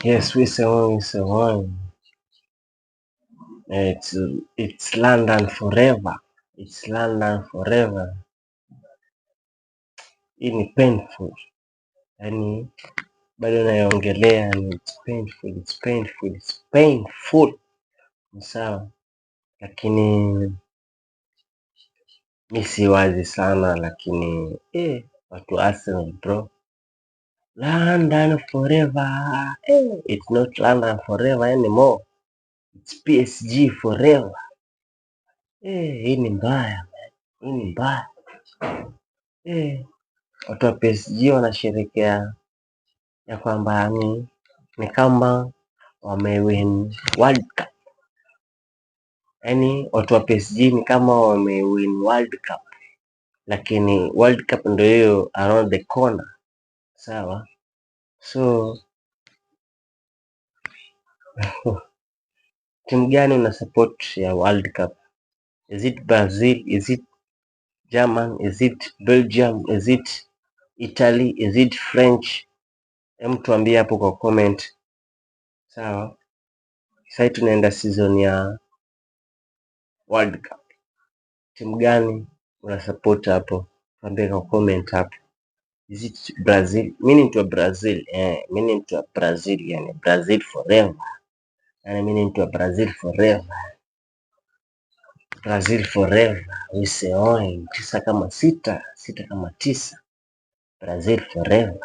Yes, we say one. It's London forever. It's London forever. Hii ni painful. Yaani bado naiongelea ni it's painful. Ni sawa. Lakini mi si wazi sana lakini watu wa Arsenal bro. London forever. It's not London forever anymore. It's PSG forever. Hii ni mbaya. Hii ni mbaya. Watu wa PSG wanasherekea ya kwamba ni kama wamewin World Cup. Yaani watu wa PSG ni kama wamewin World Cup, lakini World Cup ndio hiyo around the corner. Sawa, so timu gani una support ya World Cup? Is it Brazil? Is it German? Is it Belgium? Is it Italy? Is it French? Hem, tuambie hapo kwa comment. Sawa, sasa tunaenda season ya World Cup. Timu gani una support hapo? Tuambie kwa comment hapo. Is it Brazil? Mimi ni mtu wa Brazil. Mimi ni mtu wa Brazil, yani Brazil forever. Yani mimi ni mtu wa Brazil forever. Brazil forever. We say 9 kama 6, 6 kama 9. Brazil forever.